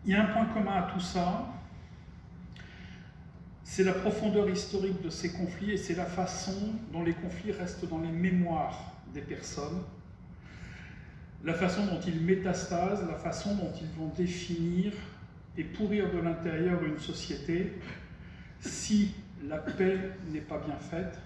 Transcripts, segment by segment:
Il y a un point commun à tout ça, c'est la profondeur historique de ces conflits et c'est la façon dont les conflits restent dans les mémoires des personnes, la façon dont ils métastasent, la façon dont ils vont définir et pourrir de l'intérieur une société si la paix n'est pas bien faite,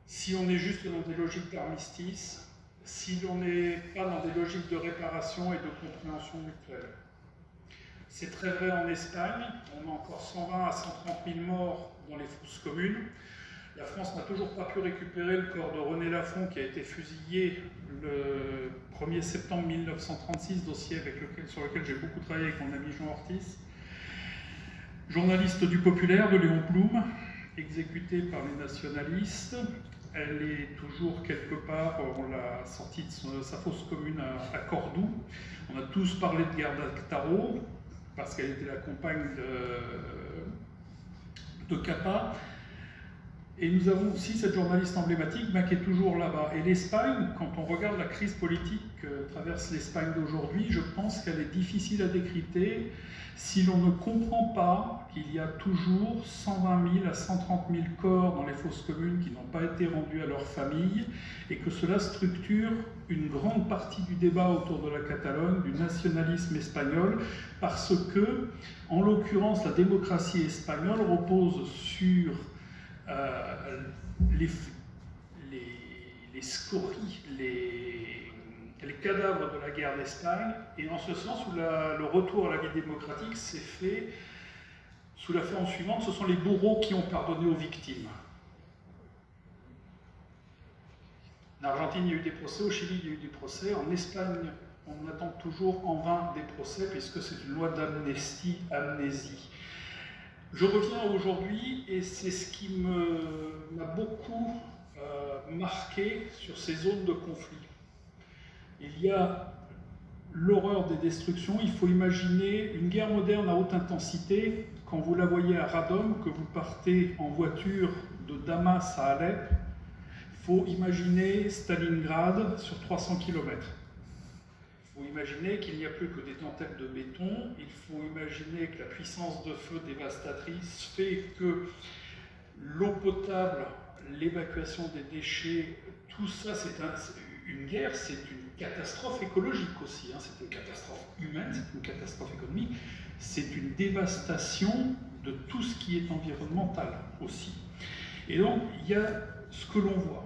si on est juste dans des logiques d'armistice, si l'on n'est pas dans des logiques de réparation et de compréhension mutuelle. C'est très vrai en Espagne, on a encore 120 à 130 000 morts dans les fosses communes. La France n'a toujours pas pu récupérer le corps de René Lafont qui a été fusillé le 1er septembre 1936, dossier sur lequel j'ai beaucoup travaillé avec mon ami Jean Ortiz. Journaliste du Populaire de Léon Blum, exécutée par les nationalistes. Elle est toujours quelque part, on l'a sortie de sa fosse commune à Cordoue. On a tous parlé de Gerda Taro, parce qu'elle était la compagne de Capa. Et nous avons aussi cette journaliste emblématique qui est toujours là-bas. Et l'Espagne, quand on regarde la crise politique que traverse l'Espagne d'aujourd'hui, je pense qu'elle est difficile à décrypter si l'on ne comprend pas qu'il y a toujours 120 000 à 130 000 corps dans les fosses communes qui n'ont pas été rendus à leurs familles et que cela structure une grande partie du débat autour de la Catalogne, du nationalisme espagnol, parce que, en l'occurrence, la démocratie espagnole repose sur les scories, les cadavres de la guerre d'Espagne, et en ce sens où le retour à la vie démocratique s'est fait sous la forme suivante, ce sont les bourreaux qui ont pardonné aux victimes. En Argentine, il y a eu des procès, au Chili, il y a eu des procès, en Espagne, on attend toujours en vain des procès, puisque c'est une loi d'amnésie. Je reviens aujourd'hui, et c'est ce qui m'a beaucoup marqué sur ces zones de conflit. Il y a l'horreur des destructions. Il faut imaginer une guerre moderne à haute intensité. Quand vous la voyez à Radom, que vous partez en voiture de Damas à Alep, il faut imaginer Stalingrad sur 300 km. Il faut imaginer qu'il n'y a plus que des dentelles de béton. Il faut imaginer que la puissance de feu dévastatrice fait que l'eau potable, l'évacuation des déchets, tout ça, une guerre, c'est une catastrophe écologique aussi. C'est une catastrophe humaine, c'est une catastrophe économique. C'est une dévastation de tout ce qui est environnemental aussi. Et donc, il y a ce que l'on voit.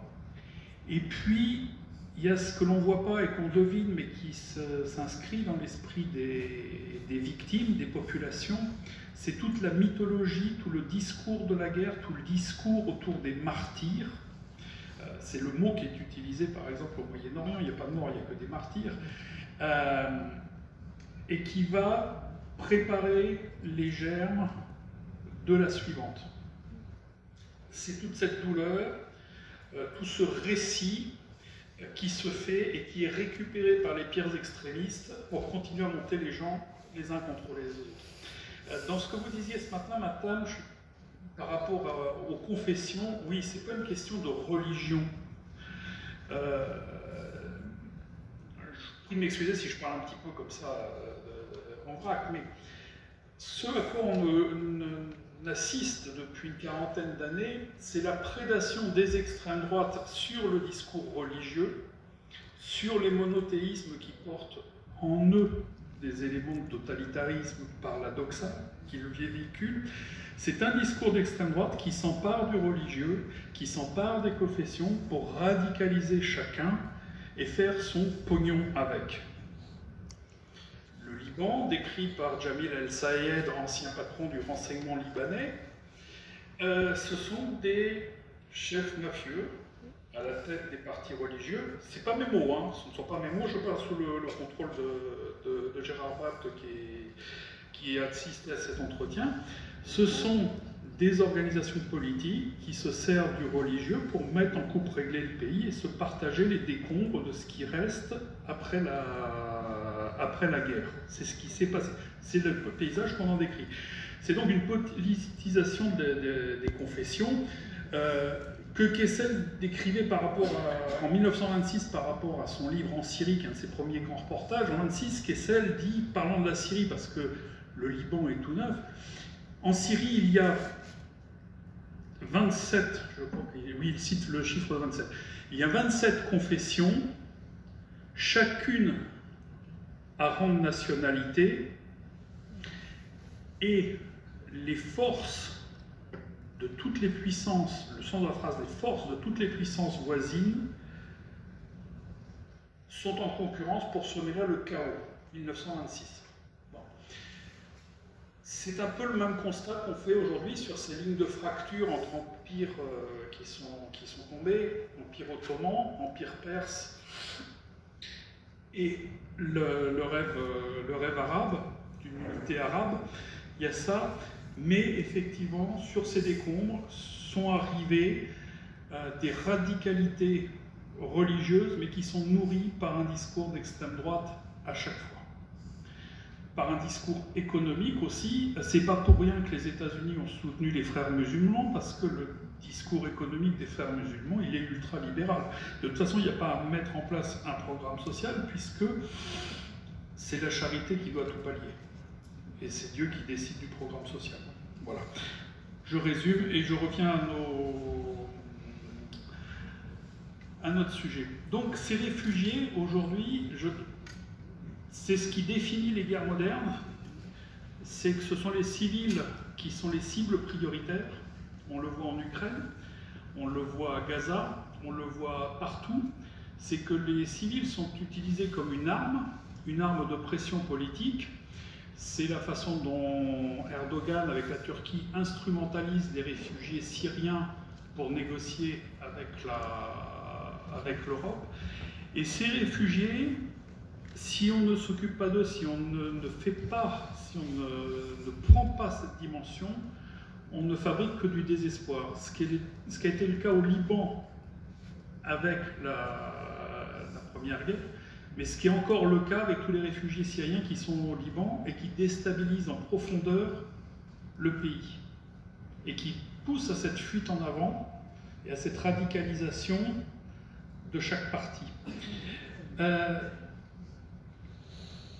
Et puis, il y a ce que l'on ne voit pas et qu'on devine, mais qui s'inscrit dans l'esprit des victimes, des populations. C'est toute la mythologie, tout le discours de la guerre, tout le discours autour des martyrs. C'est le mot qui est utilisé, par exemple, au Moyen-Orient. Il n'y a pas de mort, il n'y a que des martyrs. Et qui va préparer les germes de la suivante. C'est toute cette douleur, tout ce récit qui se fait et qui est récupéré par les pires extrémistes pour continuer à monter les gens les uns contre les autres. Dans ce que vous disiez ce matin, madame, par rapport aux confessions, oui, c'est pas une question de religion. Je prie de m'excuser si je parle un petit peu comme ça en vrac, mais ce à quoi on assiste depuis une quarantaine d'années, c'est la prédation des extrêmes droites sur le discours religieux, sur les monothéismes qui portent en eux des éléments de totalitarisme par la doxa qui le véhicule. C'est un discours d'extrême droite qui s'empare du religieux, qui s'empare des confessions pour radicaliser chacun et faire son pognon avec. Le Liban, décrit par Jamil El-Sayed, ancien patron du renseignement libanais, ce sont des chefs mafieux à la tête des partis religieux. C'est pas mes mots, hein, ce ne sont pas mes mots, je parle sous le contrôle de Gérard Bapt qui assisté à cet entretien. Ce sont des organisations politiques qui se servent du religieux pour mettre en coupe réglée le pays et se partager les décombres de ce qui reste après la guerre. C'est ce qui s'est passé. C'est le paysage qu'on en décrit. C'est donc une politisation des confessions que Kessel décrivait en 1926 par rapport à son livre En Syrie, qui est un de ses premiers grands reportages. En 1926, Kessel dit, parlant de la Syrie, parce que le Liban est tout neuf, en Syrie, il y a 27, je crois, oui, il cite le chiffre de 27, il y a 27 confessions, chacune à rang de nationalité, et les forces de toutes les puissances, le sens de la phrase, les forces de toutes les puissances voisines sont en concurrence pour semer là le chaos, 1926. Bon. C'est un peu le même constat qu'on fait aujourd'hui sur ces lignes de fracture entre empires qui sont tombés, empire ottoman, empire perse, et le rêve arabe, d'une unité arabe. Il y a ça, mais effectivement, sur ces décombres sont arrivées des radicalités religieuses, mais qui sont nourries par un discours d'extrême droite à chaque fois. Par un discours économique aussi. C'est pas pour rien que les États-Unis ont soutenu les frères musulmans, parce que le discours économique des frères musulmans, il est ultra-libéral. De toute façon, il n'y a pas à mettre en place un programme social, puisque c'est la charité qui doit tout pallier. Et c'est Dieu qui décide du programme social. Voilà. Je résume et je reviens à notre sujet. Donc, ces réfugiés, aujourd'hui, c'est ce qui définit les guerres modernes, c'est que ce sont les civils qui sont les cibles prioritaires. On le voit en Ukraine, on le voit à Gaza, on le voit partout. C'est que les civils sont utilisés comme une arme de pression politique. C'est la façon dont Erdogan, avec la Turquie, instrumentalise les réfugiés syriens pour négocier avec l'Europe. Et ces réfugiés, si on ne s'occupe pas d'eux, si on ne prend pas cette dimension, on ne fabrique que du désespoir. Ce qui a été le cas au Liban avec la Première Guerre, mais ce qui est encore le cas avec tous les réfugiés syriens qui sont au Liban et qui déstabilisent en profondeur le pays et qui poussent à cette fuite en avant et à cette radicalisation de chaque partie.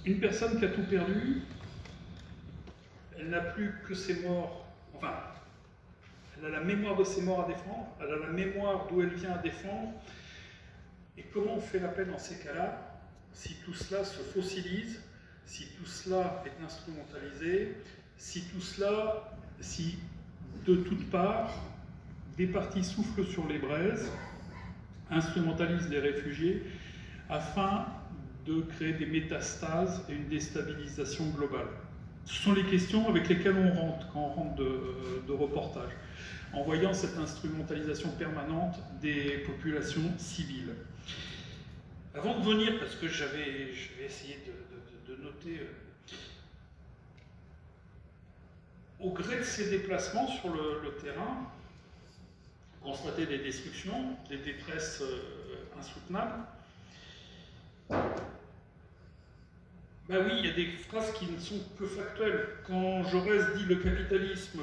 Une personne qui a tout perdu, elle n'a plus que ses morts, enfin, elle a la mémoire de ses morts à défendre, elle a la mémoire d'où elle vient à défendre. Et comment on fait la paix dans ces cas-là, si tout cela se fossilise, si tout cela est instrumentalisé, si de toutes parts, des partis soufflent sur les braises, instrumentalisent les réfugiés, afin de créer des métastases et une déstabilisation globale. Ce sont les questions avec lesquelles on rentre quand on rentre de reportage, en voyant cette instrumentalisation permanente des populations civiles. Avant de venir, parce que je vais essayer de noter, au gré de ces déplacements sur le terrain, constater des destructions, des détresses insoutenables. Ben oui, il y a des phrases qui ne sont que factuelles. Quand Jaurès dit le capitalisme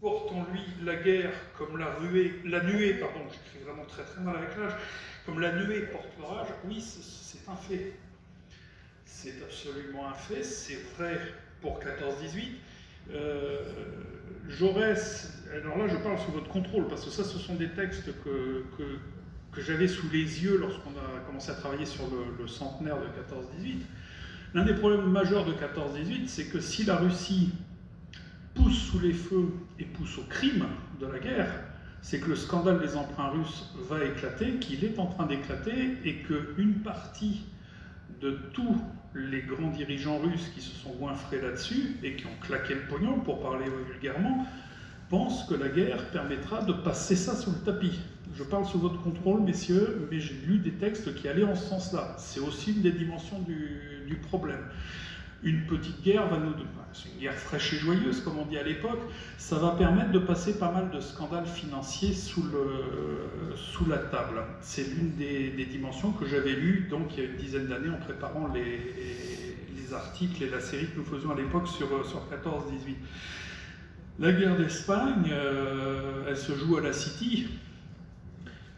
porte en lui la guerre comme la nuée, pardon, j'écris vraiment très très mal avec l'âge, comme la nuée porte l'orage, oui, c'est un fait. C'est absolument un fait, c'est vrai pour 14-18. Jaurès, alors là je parle sous votre contrôle, parce que ça ce sont des textes que j'avais sous les yeux lorsqu'on a commencé à travailler sur le centenaire de 14-18. L'un des problèmes majeurs de 14-18, c'est que si la Russie pousse sous les feux et pousse au crime de la guerre, c'est que le scandale des emprunts russes va éclater, qu'il est en train d'éclater, et qu'une partie de tous les grands dirigeants russes qui se sont goinfrés là-dessus et qui ont claqué le pognon, pour parler vulgairement, pensent que la guerre permettra de passer ça sous le tapis. Je parle sous votre contrôle, messieurs, mais j'ai lu des textes qui allaient en ce sens-là. C'est aussi une des dimensions du problème. Une petite guerre va nous... C'est une guerre fraîche et joyeuse, comme on dit à l'époque. Ça va permettre de passer pas mal de scandales financiers sous la table. C'est l'une des dimensions que j'avais lues donc, il y a une dizaine d'années en préparant les articles et la série que nous faisions à l'époque sur 14-18. La guerre d'Espagne, elle se joue à la City.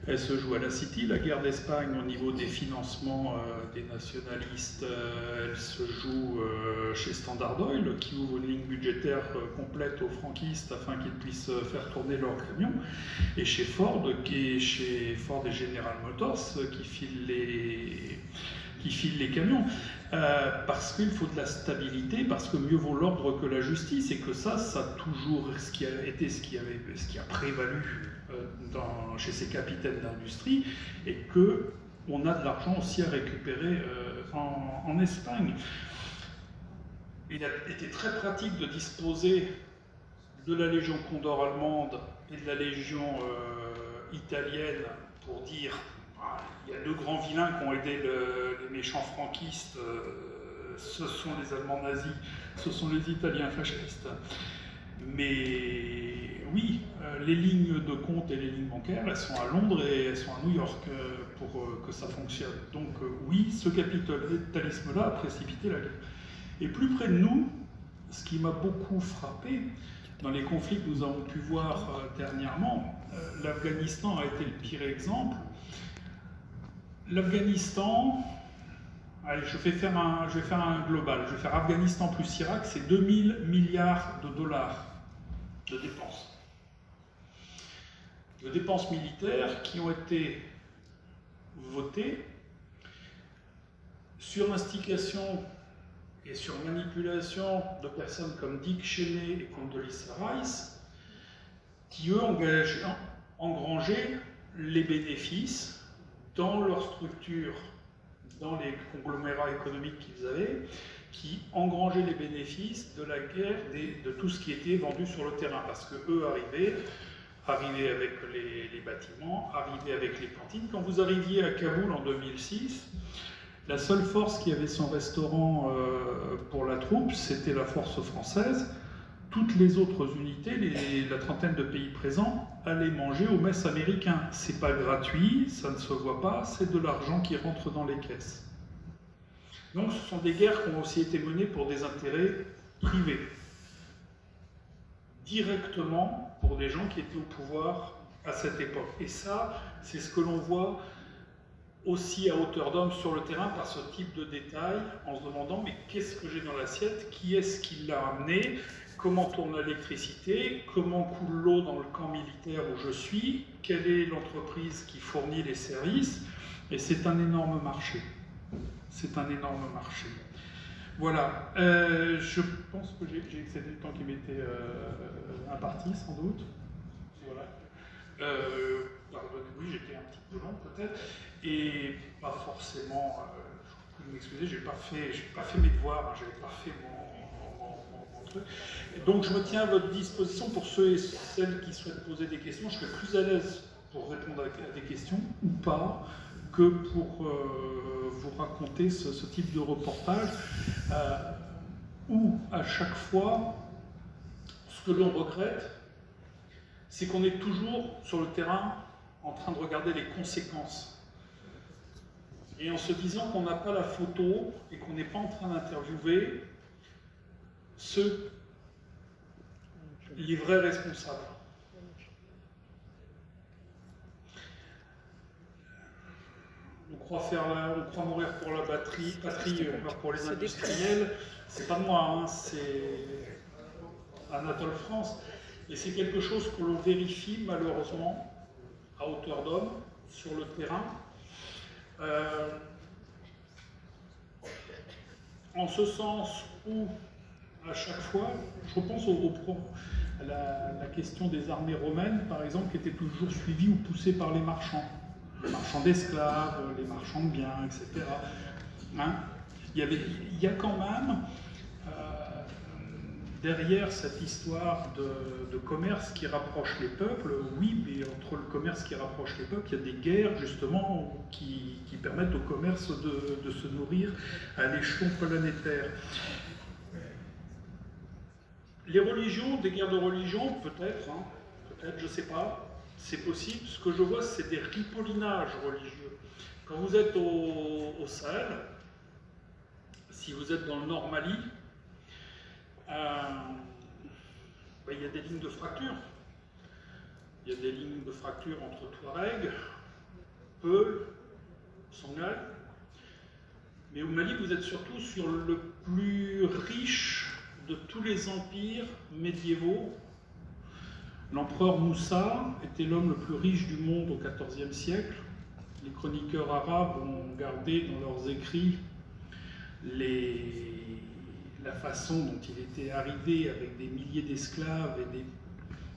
Elle se joue à la City, la guerre d'Espagne, au niveau des financements des nationalistes. Elle se joue chez Standard Oil, qui ouvre une ligne budgétaire complète aux franquistes afin qu'ils puissent faire tourner leurs camions. Et chez Ford, chez Ford et General Motors, qui filent les camions. Parce qu'il faut de la stabilité, parce que mieux vaut l'ordre que la justice, et que ça a toujours ce qui a prévalu chez ces capitaines d'industrie, et qu'on a de l'argent aussi à récupérer en Espagne. Il a été très pratique de disposer de la Légion Condor allemande et de la Légion italienne pour dire il y a deux grands vilains qui ont aidé les méchants franquistes, ce sont les Allemands nazis, ce sont les Italiens fascistes. Mais oui, les lignes de compte et les lignes bancaires, elles sont à Londres et elles sont à New York pour que ça fonctionne. Donc oui, ce capitalisme-là a précipité la guerre. Et plus près de nous, ce qui m'a beaucoup frappé dans les conflits que nous avons pu voir dernièrement, l'Afghanistan a été le pire exemple. L'Afghanistan, allez, je vais faire un global, je vais faire Afghanistan plus Irak, c'est 2000 milliards de dollars de dépenses. De dépenses militaires qui ont été votées sur instigation et sur manipulation de personnes comme Dick Cheney et Condoleezza Rice, qui eux engrangeaient les bénéfices dans leur structure, dans les conglomérats économiques qu'ils avaient, qui engrangeaient les bénéfices de la guerre, de tout ce qui était vendu sur le terrain, parce que eux arrivaient avec les bâtiments, arrivaient avec les cantines. Quand vous arriviez à Kaboul en 2006, la seule force qui avait son restaurant pour la troupe, c'était la force française. Toutes les autres unités, la trentaine de pays présents, allaient manger au mess américain. C'est pas gratuit, ça ne se voit pas, c'est de l'argent qui rentre dans les caisses. Donc ce sont des guerres qui ont aussi été menées pour des intérêts privés. Directement pour des gens qui étaient au pouvoir à cette époque. Et ça, c'est ce que l'on voit aussi à hauteur d'homme sur le terrain par ce type de détails, en se demandant mais qu'est-ce que j'ai dans l'assiette, qui est-ce qui l'a amené, comment tourne l'électricité, comment coule l'eau dans le camp militaire où je suis, quelle est l'entreprise qui fournit les services, et c'est un énorme marché. C'est un énorme marché. Voilà, je pense que j'ai excédé le temps qui m'était imparti, sans doute. Voilà. Oui, j'étais un petit peu long peut-être, et pas forcément, je peux m'excuser, j'ai pas fait mes devoirs, hein, j'avais pas fait mon truc. Et donc je me tiens à votre disposition pour ceux et celles qui souhaitent poser des questions. Je serai plus à l'aise pour répondre à des questions ou pas que pour vous raconter ce type de reportage où à chaque fois, ce que l'on regrette, c'est qu'on est toujours sur le terrain en train de regarder les conséquences. Et en se disant qu'on n'a pas la photo et qu'on n'est pas en train d'interviewer les vrais responsables. On croit mourir pour la patrie, on meurt pour les industriels. C'est pas de moi, hein, c'est Anatole France. Et c'est quelque chose que l'on vérifie malheureusement à hauteur d'homme sur le terrain. En ce sens où, à chaque fois, je repense à la question des armées romaines, par exemple, qui était toujours suivie ou poussée par les marchands d'esclaves, les marchands de biens, etc. Hein, il y a quand même derrière cette histoire de commerce qui rapproche les peuples, oui, mais entre le commerce qui rapproche les peuples, il y a des guerres justement qui permettent au commerce de se nourrir à l'échelon planétaire. Les religions, des guerres de religion, peut-être, hein, peut-être, je ne sais pas, c'est possible. Ce que je vois, c'est des ripollinages religieux. Quand vous êtes au Sahel, si vous êtes dans le Nord Mali, il y a des lignes de fracture. Il y a des lignes de fracture entre Touaregs, Peul, Songhay. Mais au Mali, vous êtes surtout sur le plus riche de tous les empires médiévaux. L'empereur Moussa était l'homme le plus riche du monde au XIVe siècle. Les chroniqueurs arabes ont gardé dans leurs écrits la façon dont il était arrivé avec des milliers d'esclaves et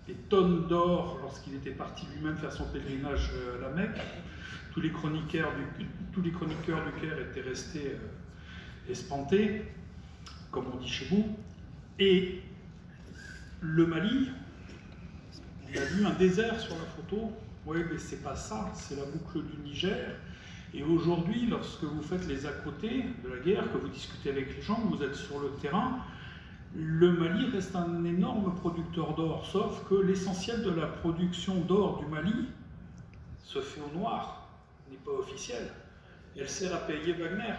des tonnes d'or lorsqu'il était parti lui-même faire son pèlerinage à la Mecque. Tous les chroniqueurs du Caire étaient restés espantés, comme on dit chez vous. Et le Mali, il a vu un désert sur la photo. Oui, mais c'est pas ça, c'est la boucle du Niger. Et aujourd'hui, lorsque vous faites les à côté de la guerre, que vous discutez avec les gens, vous êtes sur le terrain, le Mali reste un énorme producteur d'or, sauf que l'essentiel de la production d'or du Mali se fait au noir, n'est pas officielle. Elle sert à payer Wagner.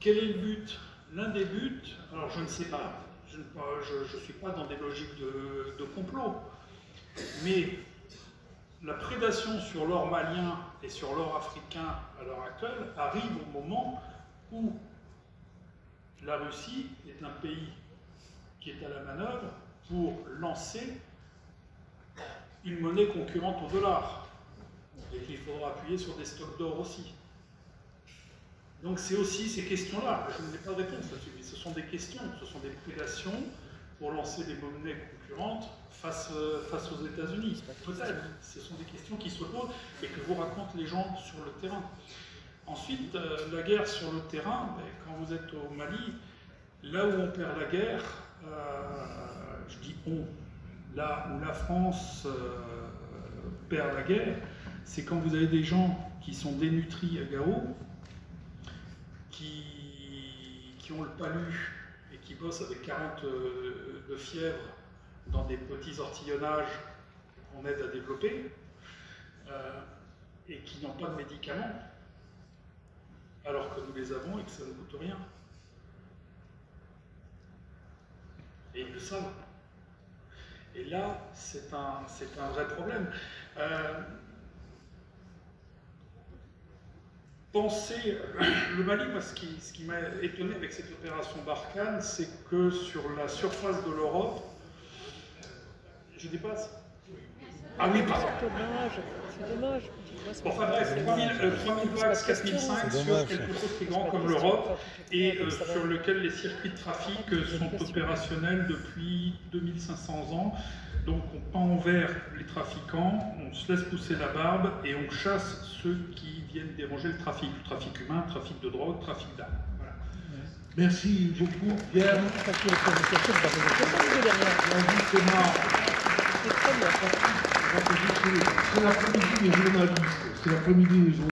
Quel est le but? L'un des buts, alors je ne sais pas, je ne suis pas dans des logiques de complot, mais la prédation sur l'or malien et sur l'or africain à l'heure actuelle arrive au moment où la Russie est un pays qui est à la manœuvre pour lancer une monnaie concurrente au dollar et qu'il faudra appuyer sur des stocks d'or aussi. Donc c'est aussi ces questions-là, je n'ai pas de réponse là-dessus, mais ce sont des questions, ce sont des prédations pour lancer des monnaies concurrentes face aux États-Unis. Peut-être, ce sont des questions qui se posent et que vous racontent les gens sur le terrain. Ensuite, la guerre sur le terrain, quand vous êtes au Mali, là où on perd la guerre, je dis on, là où la France perd la guerre, c'est quand vous avez des gens qui sont dénutris à Gao, qui ont le palu et qui bossent avec 40 de fièvre dans des petits ortillonnages qu'on aide à développer, et qui n'ont pas de médicaments, alors que nous les avons et que ça ne coûte rien. Et ils le savent. Et là, c'est un vrai problème. Pensez, le Mali, moi, ce qui m'a étonné avec cette opération Barkhane, c'est que sur la surface de l'Europe, je dépasse. Ah oui, pardon. C'est dommage. Bon, enfin bref, 3000 vagues, 4005 sur quelque chose qui est grand comme l'Europe et sur lequel les circuits de trafic sont opérationnels depuis 2500 ans. Donc on pend en vert les trafiquants, on se laisse pousser la barbe et on chasse ceux qui viennent déranger le trafic humain, trafic de drogue, trafic d'armes. Voilà. Merci beaucoup, Pierre. C'est l'après-midi des journalistes.